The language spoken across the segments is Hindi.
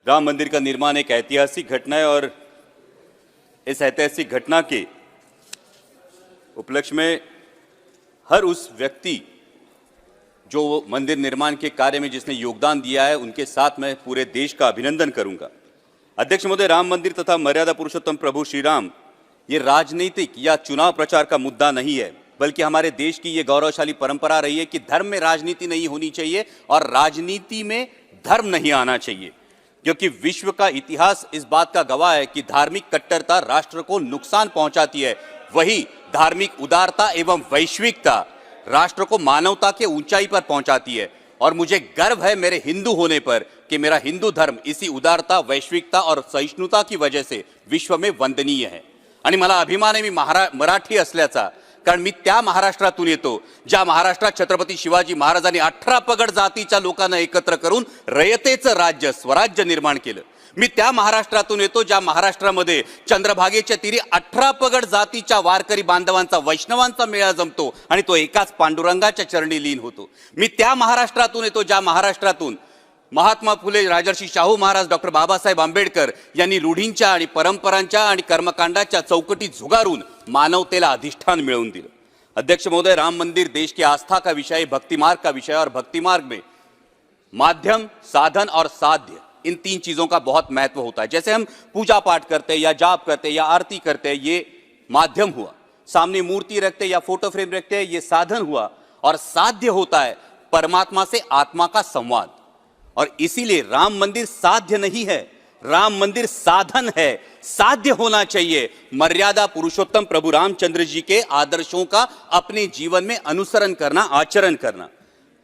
राम मंदिर का निर्माण एक ऐतिहासिक घटना है और इस ऐतिहासिक घटना के उपलक्ष्य में हर उस व्यक्ति जो मंदिर निर्माण के कार्य में जिसने योगदान दिया है उनके साथ मैं पूरे देश का अभिनंदन करूंगा। अध्यक्ष महोदय, राम मंदिर तथा मर्यादा पुरुषोत्तम प्रभु श्री राम ये राजनीतिक या चुनाव प्रचार का मुद्दा नहीं है, बल्कि हमारे देश की ये गौरवशाली परंपरा रही है कि धर्म में राजनीति नहीं होनी चाहिए और राजनीति में धर्म नहीं आना चाहिए, क्योंकि विश्व का इतिहास इस बात का गवाह है कि धार्मिक कट्टरता राष्ट्र को नुकसान पहुंचाती है, वही धार्मिक उदारता एवं वैश्विकता राष्ट्र को मानवता के ऊंचाई पर पहुंचाती है। और मुझे गर्व है मेरे हिंदू होने पर कि मेरा हिंदू धर्म इसी उदारता, वैश्विकता और सहिष्णुता की वजह से विश्व में वंदनीय है। आणि मला अभिमान आहे मी मराठी असल्याचा, कारण मी त्या महाराष्ट्रातून येतो ज्या महाराष्ट्रात छत्रपती शिवाजी महाराजांनी 18 पगड जातीच्या लोकांना एकत्र करून रयतेचं राज्य, स्वराज्य निर्माण केलं। मी त्या महाराष्ट्रातून येतो ज्या महाराष्ट्रामध्ये चंद्रभागेच्या तीरी 18 पगड जातीच्या वारकरी बांधवांचा, वैष्णवांचा मेळा जमतो आणि तो एकाच पांडुरंगाच्या चरणी लीन होतो। मी त्या महाराष्ट्रातून येतो ज्या महाराष्ट्रातून महात्मा फुले, राजर्षी शाहू महाराज, डॉक्टर बाबासाहेब आंबेडकर यांनी रूढींच्या आणि परंपरांच्या आणि कर्मकांडाच्या चौकटी झुगारून मानवतेला अधिष्ठान मिळवून दिलं। अध्यक्ष महोदय, राम मंदिर देश की आस्था का विषय, भक्ति मार्ग का विषय और भक्ति मार्ग में माध्यम, साधन और साध्य, इन तीन चीजों का बहुत महत्व होता है। जैसे हम पूजा पाठ करते हैं या जाप करते हैं या आरती करते हैं, ये माध्यम हुआ, सामने मूर्ति रखते या फोटो फ्रेम रखते हैं, ये साधन हुआ, और साध्य होता है परमात्मा से आत्मा का संवाद। और इसीलिए राम मंदिर साध्य नहीं है, राम मंदिर साधन है। साध्य होना चाहिए मर्यादा पुरुषोत्तम प्रभु रामचंद्र जी के आदर्शों का अपने जीवन में अनुसरण करना, आचरण करना।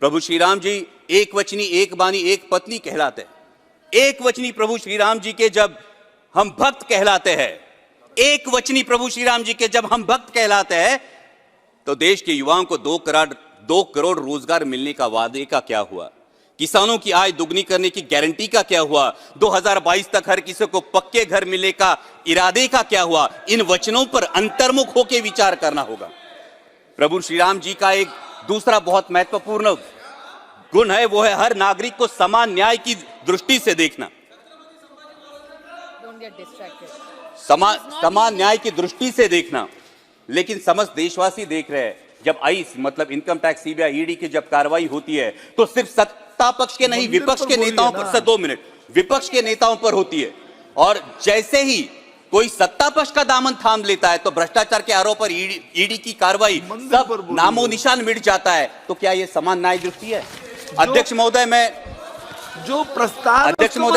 प्रभु श्री राम जी एक वचनी, एक बानी, एक पत्नी कहलाते हैं। एक वचनी प्रभु श्री राम जी के जब हम भक्त कहलाते हैं, एक वचनी प्रभु श्री राम जी के जब हम भक्त कहलाते हैं, तो देश के युवाओं को 2 करोड़ रोजगार मिलने का वादे का क्या हुआ? किसानों की आय दुगनी करने की गारंटी का क्या हुआ? 2022 तक हर किसी को पक्के घर मिलने का इरादे का क्या हुआ? इन वचनों पर अंतर्मुख होकर विचार करना होगा। प्रभु श्री राम जी का एक दूसरा बहुत महत्वपूर्ण गुण है, वो है हर नागरिक को समान न्याय की दृष्टि से देखना। समान न्याय की दृष्टि से देखना। लेकिन समस्त देशवासी देख रहे हैं, जब आईस मतलब इनकम टैक्स, सीबीआई, ईडी की जब कार्रवाई होती है तो सिर्फ सत्ता पक्ष के नहीं, विपक्ष के नेताओं पर, सर 2 मिनट, विपक्ष के नेताओं पर होती है। और जैसे ही कोई सत्ता पक्ष का दामन थाम लेता है तो भ्रष्टाचार के आरोप पर ईडी की कार्रवाई सब नामो निशान मिट जाता है। तो क्या ये समान न्याय दृष्टि है? अध्यक्ष महोदय,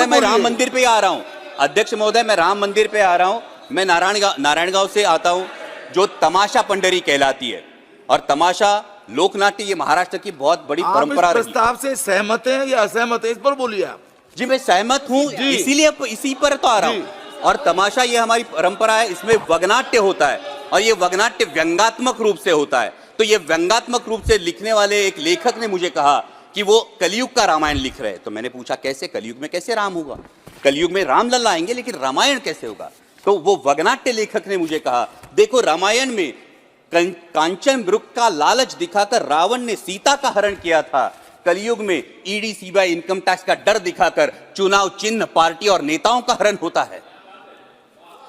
मैं राम मंदिर पे आ रहा हूं। अध्यक्ष महोदय, मैं राम मंदिर पे आ रहा हूं। मैं नारायणगांव से आता हूं, जो तमाशा पंडरी कहलाती है। और तमाशा लोकनाट्य ये महाराष्ट्र की बहुत बड़ी परंपरा रही है। प्रस्ताव से सहमत हैं या असहमत हैं, इस पर बोलिए आप। जी, मैं सहमत हूं, इसीलिए इसी पर तो आ रहा हूं। और तमाशा ये हमारी परंपरा है, इसमें वगनाट्य होता है और ये वगनाट्य व्यंगात्मक रूप से होता है। तो ये व्यंगात्मक रूप से लिखने वाले एक लेखक ने मुझे कहा कि वो कलयुग का रामायण लिख रहे हैं। तो मैंने पूछा कैसे, कलयुग में कैसे राम होगा? कलयुग में राम लल्ला आएंगे लेकिन रामायण कैसे होगा? तो वो वगनाट्य लेखक ने मुझे कहा, देखो रामायण में कांचन मृग का लालच दिखाकर रावण ने सीता का हरण किया था। कलयुग में ईडी, सीबीआई, इनकम टैक्स का डर दिखाकर चुनाव चिन्ह, पार्टी और नेताओं का हरण होता है।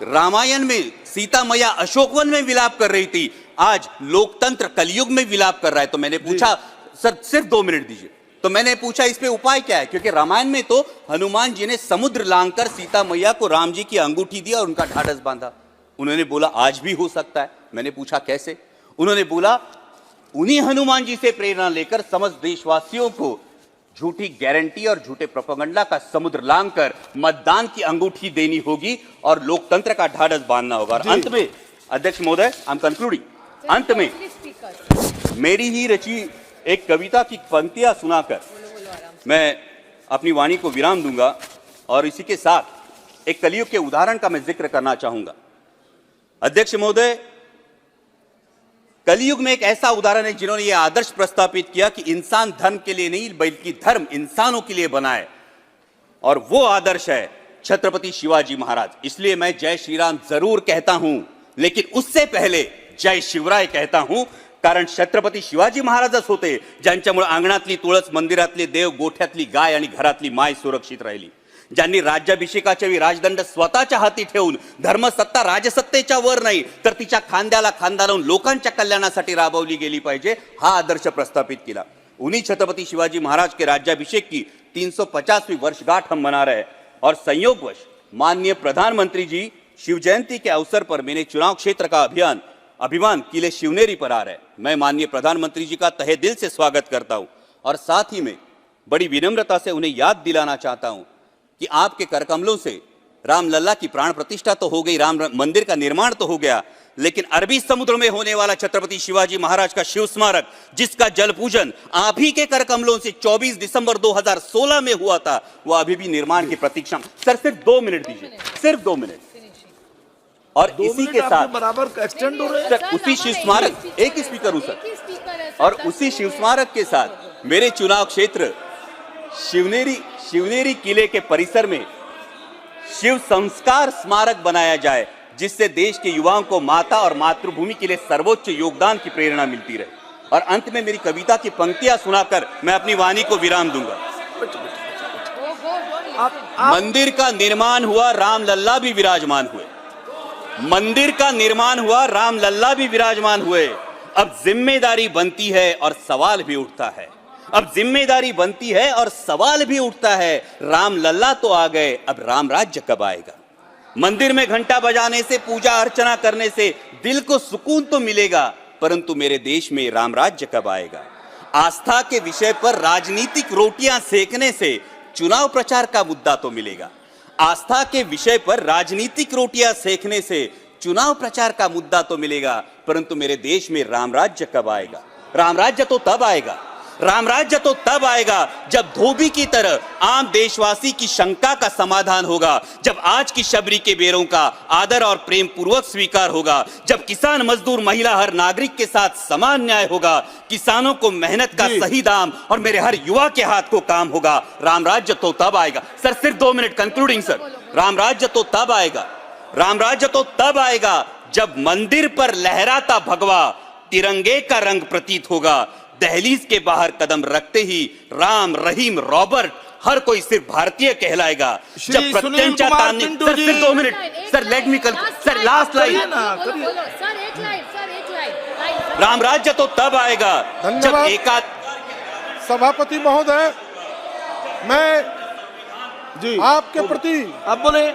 रामायण में सीता मैया अशोकवन में विलाप कर रही थी, आज लोकतंत्र कलयुग में विलाप कर रहा है। तो मैंने पूछा, सर सिर्फ 2 मिनट दीजिए। तो मैंने पूछा इस पे उपाय क्या है? क्योंकि रामायण में तो हनुमान जी ने समुद्र लांघकर सीता मैया को राम जी की अंगूठी दी और उनका ढाढ़स बांधा। उन्होंने बोला आज भी हो सकता है। मैंने पूछा कैसे? उन्होंने बोला उन्हीं हनुमान जी से प्रेरणा लेकर समस्त देशवासियों को झूठी गारंटी और झूठे प्रोपेगेंडा का समुद्र लांघकर मतदान की अंगूठी देनी होगी और लोकतंत्र का ढाढ़स बांधना होगा। और अंत में अध्यक्ष महोदय, आई एम कंक्लूडिंग, अंत में मेरी ही रची एक कविता की पंक्तियां सुनाकर मैं अपनी वाणी को विराम दूंगा। और इसी के साथ एक कलयुग के उदाहरण का मैं जिक्र करना चाहूंगा। अध्यक्ष महोदय, कलयुग में एक ऐसा उदाहरण है जिन्होंने यह आदर्श प्रस्तापित किया कि इंसान धर्म के लिए नहीं बल्कि धर्म इंसानों के लिए बना है, और वो आदर्श है छत्रपति शिवाजी महाराज। इसलिए मैं जय श्री राम जरूर कहता हूं, लेकिन उससे पहले जय शिवराय कहता हूं, कारण छत्रपती शिवाजी महाराजच होते ज्यांच्यामुळे अंगणातली तुळस, मंदिरातले देव, गोठ्यातली गाय आणि घरातली माय सुरक्षित राहिली, ज्यांनी राज्याभिषेकाच्या वेळी राजदंड स्वतःच्या हाती ठेवून धर्मसत्ता राजसत्तेच्या वर नाही तर तिच्या खांद्याला खांदा लावून लोकांच्या कल्याणासाठी राबवली गेली पाहिजे, हा आदर्श प्रस्थापित केला। उन्हीं छत्रपति शिवाजी महाराज के राज्याभिषेक की 350वीं वर्षगांठ हम मना रहे हैं और संयोगवश माननीय प्रधानमंत्री जी शिव जयंती के अवसर पर मेरे चुनाव क्षेत्र का अभिमान किले शिवनेरी पर आ रहा है। मैं माननीय प्रधानमंत्री जी का तहे दिल से स्वागत करता हूं और साथ ही में बड़ी विनम्रता से उन्हें याद दिलाना चाहता हूं कि आपके करकमलों से रामलला की प्राण प्रतिष्ठा तो हो गई, राम मंदिर का निर्माण तो हो गया, लेकिन अरबी समुद्र में होने वाला छत्रपति शिवाजी महाराज का शिव स्मारक, जिसका जल पूजन आप ही के करकमलों से 24 दिसंबर 2016 में हुआ था, वो अभी भी निर्माण की प्रतीक्षा। सर सिर्फ 2 मिनट दीजिए, सिर्फ 2 मिनट। और इसी के साथ बराबर एक्सटेंड हो रहे हैं। सर उसी शिव स्मारक, एक ही स्पीकर हूं सर, और उसी शिव स्मारक के साथ मेरे चुनाव क्षेत्र शिवनेरी किले के परिसर में शिव संस्कार स्मारक बनाया जाए, जिससे देश के युवाओं को माता और मातृभूमि के लिए सर्वोच्च योगदान की प्रेरणा मिलती रहे। और अंत में मेरी कविता की पंक्तियां सुनाकर मैं अपनी वाणी को विराम दूंगा। मंदिर का निर्माण हुआ, रामलल्ला भी विराजमान हुए। मंदिर का निर्माण हुआ, रामलल्ला भी विराजमान हुए। अब जिम्मेदारी बनती है और सवाल भी उठता है, अब जिम्मेदारी बनती है और सवाल भी उठता है, रामलल्ला तो आ गए, अब राम राज्य कब आएगा? मंदिर में घंटा बजाने से, पूजा अर्चना करने से दिल को सुकून तो मिलेगा, परंतु मेरे देश में राम राज्य कब आएगा? आस्था के विषय पर राजनीतिक रोटियां सेकने से चुनाव प्रचार का मुद्दा तो मिलेगा। आस्था के विषय पर राजनीतिक रोटियां सेकने से चुनाव प्रचार का मुद्दा तो मिलेगा, परंतु मेरे देश में राम राज्य कब आएगा? राम राज्य तो तब आएगा, राम राज्य तो तब आएगा जब धोबी की तरह आम देशवासी की शंका का समाधान होगा, जब आज की शबरी के बेरों का आदर और प्रेम पूर्वक स्वीकार होगा, जब किसान, मजदूर, महिला, हर नागरिक के साथ समान न्याय होगा, किसानों को मेहनत का सही दाम और मेरे हर युवा के हाथ को काम होगा। राम राज्य तो तब आएगा। सर सिर्फ 2 मिनट कंक्लूडिंग सर। राम राज्य तो तब आएगा, राम राज्य तो तब आएगा जब मंदिर पर लहराता भगवा तिरंगे का रंग प्रतीत होगा। दहलीज के बाहर कदम रखते ही राम, रहीम, रॉबर्ट हर कोई सिर्फ भारतीय कहलाएगा। जब प्रत्यंचा ताने, सर सिर्फ 2 minute sir, let me sir, last line. Ram राज्य तो तब आएगा जब एकाध। सभापति महोदय, मैं जी आपके प्रति आप बोले।